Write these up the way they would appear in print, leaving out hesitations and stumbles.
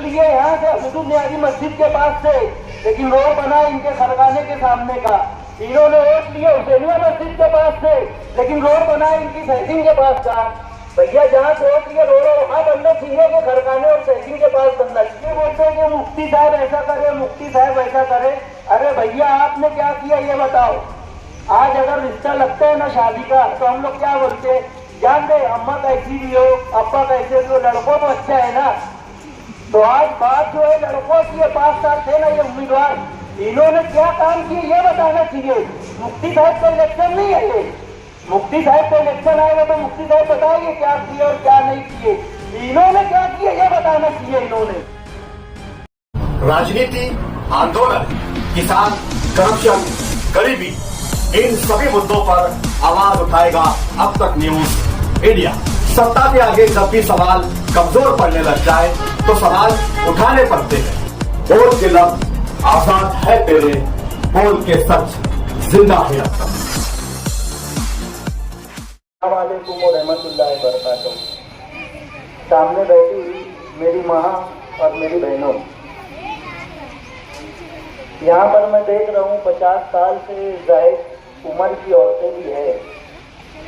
लिए यहाँ से हुजूर मस्जिद के पास से, लेकिन रोड बना इनके खरगाने के सामने का। इन्होंने वोट लिए हुसैनिया मस्जिद के पास से, लेकिन रोड बना इनकी सैटिंग के पास का। भैया जहाँ से वोट लिए रोड वहाँ बनना चाहिए कि खरगाने और सैटिंग के पास बनना चाहिए। बोलते हैं कि मुफ्ती साहब ऐसा करे, मुफ्ती साहब ऐसा करे। अरे भैया आपने क्या किया ये बताओ। आज अगर रिश्ता लगता है ना शादी का, तो हम लोग क्या बोलते हैं, जान दे अम्मा कैसी भी हो, अब्बा कैसे भी हो, लड़कों तो अच्छा है ना। तो आज बात जो है लड़कों की, 5 साल थे ना ये उम्मीदवार, इन्होंने क्या काम किए ये बताना चाहिए। मुफ्ती साहब का इलेक्शन नहीं है ये। मुफ्ती साहब का इलेक्शन आएगा तो मुफ्ती साहब बताएंगे क्या किए और क्या नहीं किए। इन्होंने क्या किया ये बताना चाहिए इन्होंने। राजनीति, आंदोलन, किसान, करप्शन, गरीबी, इन सभी मुद्दों पर आवाज उठाएगा अब तक न्यूज इंडिया। सत्ता के आगे जब भी सवाल कमजोर पड़ने लग जाए तो सवाल उठाने पड़ते हैं। बोल के लफ्ज आजाद है तेरे, बोल के सच जिंदा है अब तक। अस्सलामुअलैकुम व रहमतुल्लाहि व बरकातहू। सामने बैठी हुई मेरी माँ और मेरी बहनों, यहाँ पर मैं देख रहा हूँ 50 साल से जायद उम्र की औरतें भी है।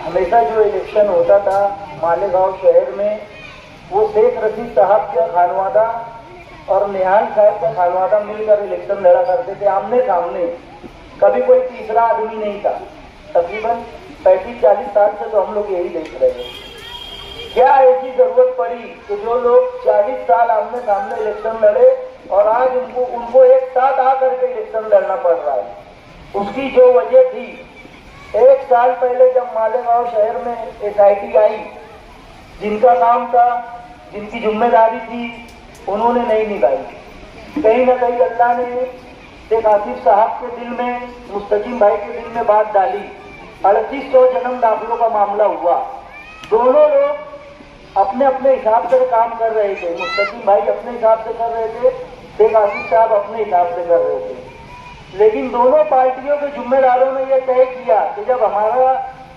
हमेशा जो इलेक्शन होता था मालेगांव शहर में, वो शेख रशीद साहब का खानवादा और निहाल साहब का खानवादा मिलकर इलेक्शन लड़ा करते थे आमने सामने। कभी कोई तीसरा आदमी नहीं था। तकरीबन 35-40 साल से तो हम लोग यही देख रहे हैं। क्या ऐसी जरूरत पड़ी कि जो लोग 40 साल आमने सामने इलेक्शन लड़े और आज उनको एक साथ आकर के इलेक्शन लड़ना पड़ रहा है। उसकी जो वजह थी, 1 साल पहले जब मालेगांव शहर में SIT आई, जिनका काम था, जिनकी जिम्मेदारी थी, उन्होंने नहीं निभाई। कहीं ना कहीं अल्लाह ने शेख आसिफ साहब के दिल में, मुस्तकीम भाई के दिल में बात डाली। 3800 जन्म दाखिलों का मामला हुआ। दोनों लोग अपने अपने हिसाब से काम कर रहे थे। मुस्तकीम भाई अपने हिसाब से कर रहे थे, शेख आसिफ साहब अपने हिसाब से कर रहे थे। लेकिन दोनों पार्टियों के जिम्मेदारों ने यह तय किया कि जब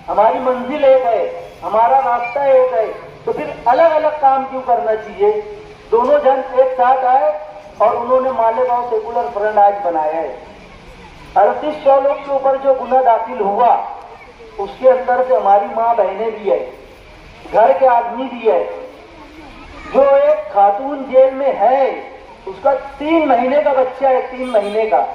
हमारी मंजिल एक है, हमारा रास्ता एक है, तो फिर अलग अलग काम क्यों करना चाहिए। दोनों जन एक साथ आए और उन्होंने मालेगांव सेकुलर फ्रंट आज बनाया है। 3800 लोग के ऊपर जो गुना दाखिल हुआ, उसके अंदर से हमारी माँ बहनें भी है, घर के आदमी भी है। जो एक खातून जेल में है, उसका 3 महीने का बच्चा है, 3 महीने का।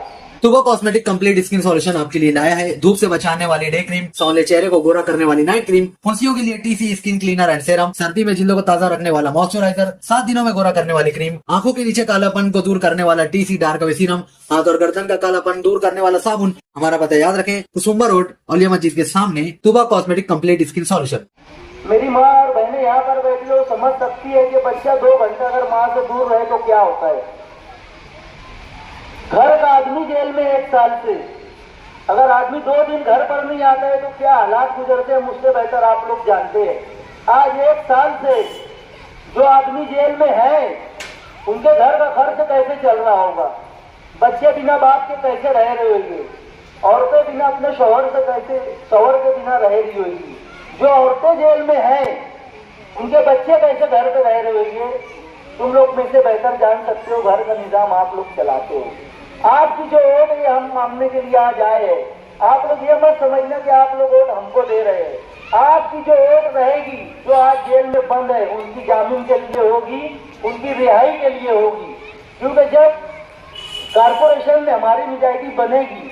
तुबा कॉस्मेटिक कंप्लीट स्किन सॉल्यूशन आपके लिए लाया है धूप से बचाने वाली डे क्रीम, सौंले चेहरे को गोरा करने वाली नाइट क्रीम, फुंसियों के लिए TC skin cleaner and serum, सर्दी में जिल्दों को ताजा रखने वाला मॉइस्चराइजर, 7 दिनों में गोरा करने वाली क्रीम, आंखों के नीचे कालापन को दूर करने वाला TC डार्क वे सीरम, हाथ और गर्दन का कालापन दूर करने वाला साबुन। हमारा पता याद रखें, कुसुम्बा रोड, औलिया मस्जिद के सामने, तुबा कॉस्मेटिक कंप्लीट स्किन सॉल्यूशन। मेरी माँ और बहनें यहाँ पर बैठी हो, समझ सकती है कि बच्चा 2 घंटा अगर माँ से दूर रहे तो क्या होता है। घर का आदमी जेल में 1 साल से, अगर आदमी 2 दिन घर पर नहीं आता है तो क्या हालात गुजरते हैं, मुझसे बेहतर आप लोग जानते हैं। आज 1 साल से जो आदमी जेल में है, उनके घर का खर्च कैसे चल रहा होगा, बच्चे बिना बाप के कैसे रह रहे होंगे, औरतें बिना अपने शौहर के बिना रह रही होगी। जो औरतें जेल में हैं, उनके बच्चे कैसे घर पे रह रहे होंगे, तुम लोग में से बेहतर जान सकते हो। घर का निजाम आप लोग चलाते हो। आपकी जो वोट है हम मांगने के लिए आज आए हैं। आप लोग ये मत समझना कि आप लोग वोट हमको दे रहे हैं। आपकी जो वोट रहेगी, जो आज जेल में बंद है, उनकी जामीन के लिए होगी, उनकी रिहाई के लिए होगी। क्योंकि जब कारपोरेशन में हमारी मेजॉरिटी बनेगी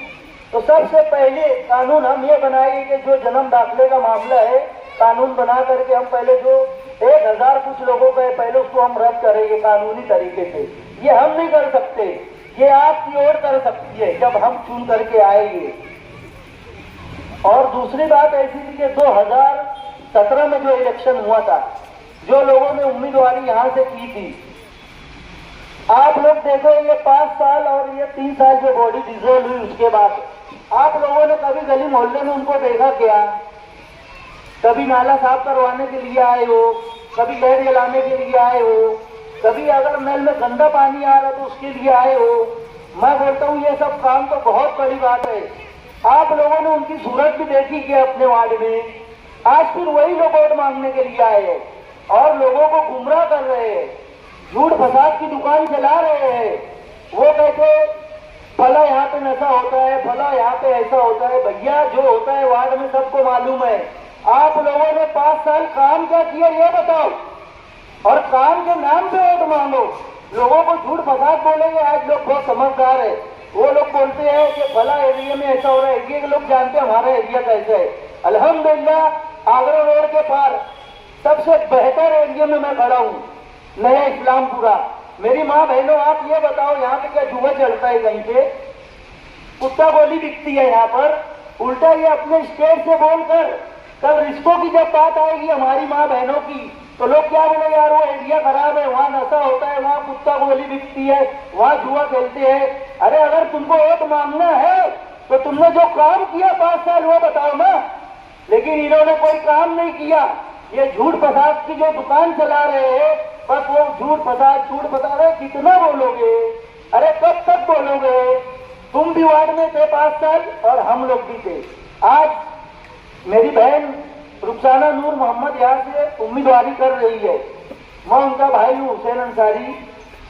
तो सबसे पहले कानून हम ये बनाएंगे कि जो जन्म दाखिले का मामला है, कानून बना करके हम पहले जो 1000 कुछ लोगों का है, पहले उसको हम रद्द करेंगे कानूनी तरीके से। ये हम नहीं कर सकते, ये आपकी ओर कर सकती है जब हम चुन करके आएंगे। और दूसरी बात ऐसी थी कि 2017 में जो इलेक्शन हुआ था, जो लोगों ने उम्मीदवारी यहाँ से की थी, आप लोग देखो ये 5 साल और ये 3 साल जो बॉडी डिसॉल्व हुई, उसके बाद आप लोगों ने कभी गली मोहल्ले में उनको देखा क्या? कभी नाला साफ करवाने के लिए आए हो, कभी लाइट जलाने के लिए आए हो, कभी अगर नल में गंदा पानी आ रहा तो उसके लिए आए हो। मैं बोलता हूँ ये सब काम तो बहुत बड़ी बात है। आप लोगों ने उनकी सूरत भी देखी कि अपने वार्ड में, आज फिर वही लोग वोट मांगने के लिए आए हैं और लोगों को गुमराह कर रहे हैं। झूठ फसाद की दुकान चला रहे हैं। वो कहते फला यहाँ पे नशा होता है, फला यहाँ पे ऐसा होता है। भैया जो होता है वार्ड में सबको मालूम है। आप लोगों ने 5 साल काम क्या किया ये बताओ, और काम के नाम पे वोट मांगो। लोगों को झूठ फसाद बोलेंगे। आज लोग बहुत समझदार है, वो लोग बोलते हैं कि भला एरिया में ऐसा हो रहा है। एरिया के लोग जानते हैं हमारा एरिया कैसा है। अल्हम्दुलिल्लाह आगरा रोड के पार सबसे बेहतर एरिया में मैं खड़ा हूँ, नया इस्लामपुरा। मेरी माँ बहनों आप ये बताओ यहाँ पे क्या जुआ चलता है? कहीं पे कुत्ता गोली बिकती है यहाँ पर। उल्टा ये अपने स्टेट से बोलकर कल रिश्तों की जब बात आएगी हमारी माँ बहनों की, तो लोग क्या बोले यार वो एरिया खराब है, वहाँ नशा होता है, वहाँ कुत्ता गोली बिकती है, वहाँ जुआ खेलते हैं। अरे अगर तुमको वोट मांगना है तो तुमने जो काम किया 5 साल वो बताओ ना। लेकिन इन्होंने कोई काम नहीं किया। ये झूठ फसाद की जो दुकान चला रहे हैं, बस वो झूठ फसाद रहे। कितना बोलोगे? अरे कब तक बोलोगे? तुम भी वार्ड में थे 5 साल और हम लोग भी थे। आज मेरी बहन रुखसाना नूर मोहम्मद यहाँ से उम्मीदवारी कर रही है। मैं उनका भाई हूँ हुसैन अंसारी।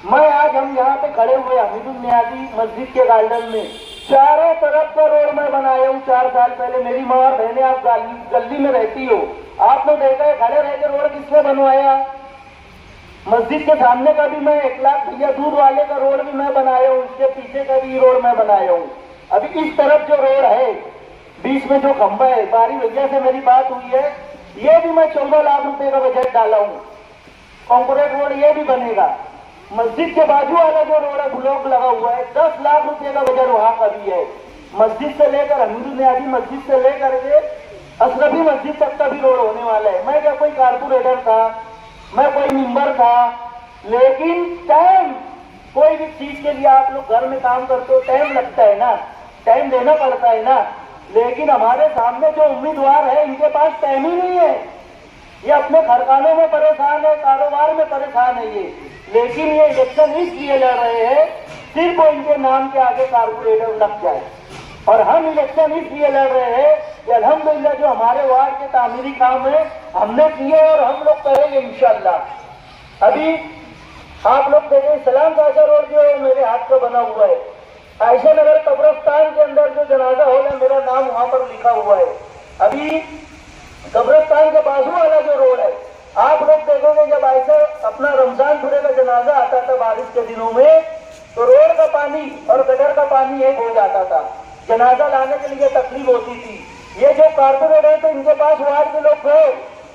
आज हम यहाँ पे खड़े हुए हमीदुल नियाज़ी मस्जिद के गार्डन में, चारों तरफ का रोड मैं बनाया हूँ 4 साल पहले। मेरी माँ और बहनें आप गली में रहती हो, आपने देखा है खड़े रह के रोड किसने बनवाया? मस्जिद के सामने का भी मैं 1 लाख भैया दूध वाले का रोड भी मैं बनाया हूँ, इसके पीछे का भी रोड मैं बनाया हूँ। अभी इस तरफ जो रोड है बीच में जो खंबा है, बारी भैया से मेरी बात हुई है, ये भी मैं 14 लाख रुपए का बजट डाला हूँ। कॉन्क्रीट रोड ये भी बनेगा। मस्जिद के बाजू वाला जो रोड है ब्लॉक लगा हुआ है, 10 लाख रुपए का बजट वहां का भी है। मस्जिद से लेकर हमीदुल नियाज़ी मस्जिद से लेकर के अशरफी मस्जिद तक का भी रोड होने वाला है। मैं क्या कोई कारपोरेटर था, मैं कोई मेंबर था, लेकिन टाइम, कोई भी चीज के लिए आप लोग घर में काम करते हो टाइम लगता है ना, टाइम देना पड़ता है ना। लेकिन हमारे सामने जो उम्मीदवार है इनके पास टाइम ही नहीं है। ये अपने खरखानों में परेशान है, कारोबार में परेशान है ये। लेकिन ये इलेक्शन इसलिए लड़ रहे हैं सिर्फ वो इनके नाम के आगे कारपोरेटर लग जाए। और हम इलेक्शन इसलिए लड़ रहे हैं कि अल्हम्दुलिल्लाह जो हमारे वार्ड के तामीरी काम है हमने किए और हम लोग करेंगे इंशाल्लाह। अभी आप लोग देखें सलाम काशा रोड जो है मेरे हाथ का बना हुआ है। आयशा नगर कब्रिस्तान के अंदर जो जनाजा हॉल है मेरा नाम वहां पर लिखा हुआ है। अभी कब्रिस्तान के बाजू वाला जो रोड है आप लोग देखोगे जब ऐसा अपना रमजानपुरे का जनाजा आता था बारिश के दिनों में, तो रोड का पानी और गटर का पानी एक हो जाता था। जनाजा लाने के लिए तकलीफ होती थी। ये जो कारपोरेटर थे इनके पास वार्ड के लोग गए,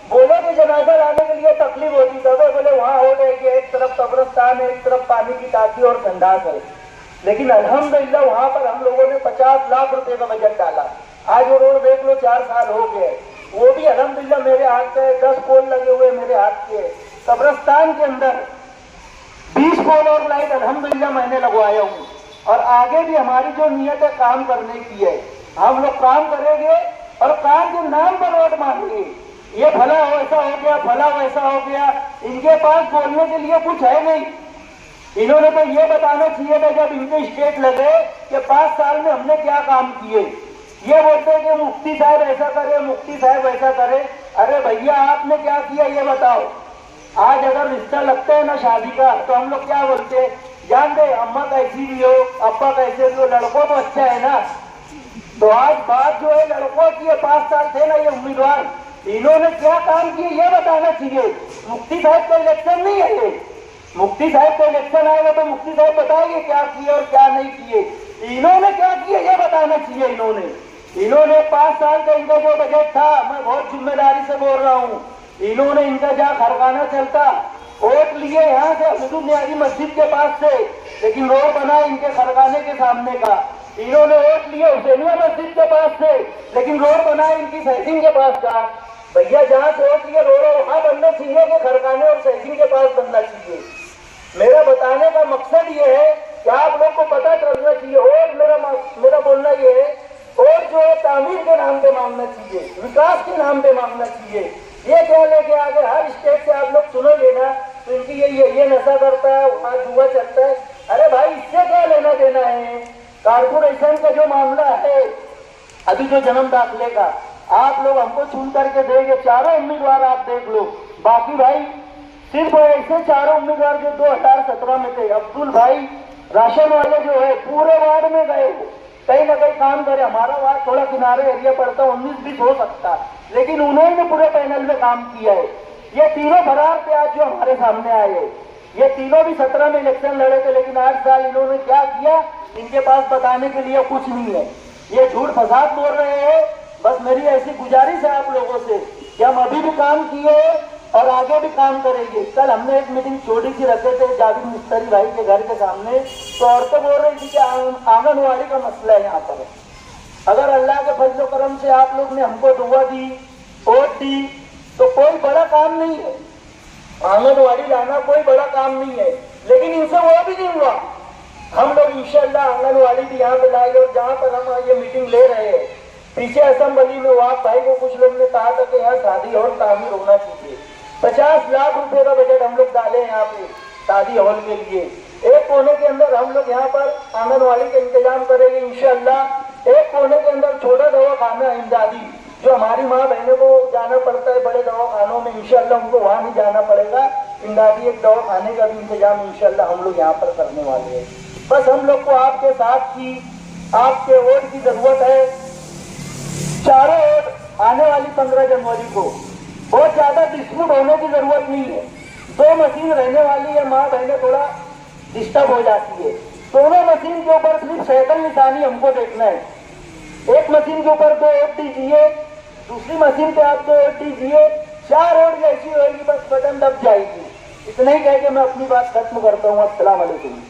बोले कि जनाजा लाने के लिए तकलीफ होती था। वे बोले वहाँ हो जाएगी, एक तरफ कब्रिस्तान है, एक तरफ पानी की टाकी और संडास है। लेकिन अल्हम्दुलिल्लाह वहाँ पर हम लोगों ने 50 लाख रुपए का बजट डाला। आज वो रोड देख लो 4 साल हो गए, वो भी अल्हम्दुलिल्लाह मेरे हाथ पे 10 पोल लगे हुए मेरे हाथ के। कब्रिस्तान के अंदर 20 पोल और लाइट अल्हम्दुलिल्लाह मैंने लगवाया हूँ। और आगे भी हमारी जो नियत है काम करने की है, हम लोग काम करेंगे और काम के नाम पर वोट मांगेंगे। ये भला वैसा हो गया, भला वैसा हो गया, इनके पास बोलने के लिए कुछ है नहीं। इन्होंने तो ये बताना चाहिए था जब इनके स्टेट लगे कि 5 साल में हमने क्या काम किए। ये बोलते हैं कि मुफ्ती साहब ऐसा करे, मुफ्ती साहब ऐसा करे। अरे भैया आपने क्या किया ये बताओ। आज अगर रिश्ता लगता है ना शादी का, तो हम लोग क्या बोलते हैं, जान दे अम्मा कैसी भी हो, अब्बा कैसे भी हो, लड़कों तो अच्छा है ना। तो आज बात जो है लड़कों की, 5 साल थे ना ये उम्मीदवार, इन्होंने क्या काम किए ये बताना चाहिए। मुफ्ती साहब का इलेक्शन नहीं है ये। मुफ्ती साहब का इलेक्शन आएगा तो मुफ्ती साहब बताएंगे क्या किए और क्या नहीं किए। इन्होंने क्या किया ये बताना चाहिए। इन्होंने 5 साल का इनका जो बजट था, मैं बहुत जिम्मेदारी से बोल रहा हूँ, इन्होंने इनका जहाँ खरखाना चलता वोट लिए यहाँ से हमीदुल नियाज़ी मस्जिद के पास से, लेकिन रोड बना इनके खरखाने के सामने का। इन्होंने वोट लिए हुसैनिया मस्जिद के पास से, लेकिन रोड बना इनकी सैसिंग के पास का। भैया जहाँ से वोट लिए रोड वहां बनना चाहिए कि खरखाने और सैसिंग के पास बनना चाहिए। मेरा बताने का मकसद ये है कि आप लोग को पता चलना चाहिए। और मेरा बोलना ये है, और जो है तामीर के नाम पे मांगना चाहिए, विकास के नाम पे मांगना चाहिए। ये क्या लेके आगे हर स्टेट से आप लोग सुनोगे ना तो इनकी ये नशा करता है, वहाँ जुआ चलता है। अरे भाई इससे क्या लेना देना है। कारपोरेशन का जो मामला है अभी जो जन्म दाखिले का, आप लोग हमको चुन करके देंगे, चारों उम्मीदवार आप देख लो। बाकी भाई सिर्फ ऐसे चारों उम्मीदवार जो 2017 में थे, अब्दुल भाई राशन वाले जो है पूरे वार्ड में गए, कहीं ना कहीं काम करे। हमारा वार्ड थोड़ा किनारे एरिया पड़ता, 19-20 हो सकता, लेकिन उन्होंने पूरे पैनल में काम किया है। ये तीनों फरार थे आज जो हमारे सामने आए हैं। ये तीनों भी 17 में इलेक्शन लड़े थे, लेकिन 8 साल इन्होंने क्या किया इनके पास बताने के लिए कुछ नहीं है। ये झूठ फसाद बोल रहे हैं। बस मेरी ऐसी गुजारिश है आप लोगों से कि हम अभी भी काम किए और आगे भी काम करेंगे। कल हमने एक मीटिंग छोटी सी रखे थे जावेद मिस्त्री भाई के घर के सामने, तो औरतें बोल रही थी कि आंगनवाड़ी का मसला है यहाँ पर। अगर अल्लाह के फजल करम से आप लोग ने हमको दुआ दी, वोट दी, तो कोई बड़ा काम नहीं है, आंगनवाड़ी लाना कोई बड़ा काम नहीं है, लेकिन इनसे वो भी नहीं हुआ। हम लोग इंशाल्लाह आंगनवाड़ी भी यहाँ पे लाए, और जहाँ पर हम ये मीटिंग ले रहे हैं पीछे असेंबली में वाक भाई को कुछ लोग ने कहा था कि यहाँ शादी हॉल तामीर होना चाहिए। 50 लाख रुपए का बजट हम लोग डाले यहाँ पे शादी हॉल के लिए। एक कोने के अंदर हम लोग यहाँ पर आंगनवाड़ी का इंतजाम करेंगे इंशाल्लाह। एक कोने के अंदर छोटा दवाखाना इमदादी, जो हमारी माँ बहनों को जाना पड़ता है बड़े दवाखानों में, इंशाल्लाह उनको वहाँ नहीं जाना पड़ेगा। इमदादी एक दवाखाने का भी इंतजाम इंशाल्लाह हम लोग यहाँ पर करने वाले हैं। बस हम लोग को आपके साथ की, आपके वोट की जरूरत है। चारों वोट आने वाली 15 जनवरी को बहुत ज्यादा डिस्प्यूट होने की जरूरत नहीं है। 2 मशीन रहने वाली है, माँ बहनें थोड़ा डिस्टर्ब हो जाती है। दोनों मशीन के ऊपर सिर्फ साइकिल निशानी हमको देखना है। एक मशीन के ऊपर 2 वोट दीजिए, दूसरी मशीन पे आप 2 वोट दीजिए। 4 वोट जैसी होगी बस बटन दब जाएगी। इतना ही कह के मैं अपनी बात खत्म करता हूँ। अस्सलाम वालेकुम।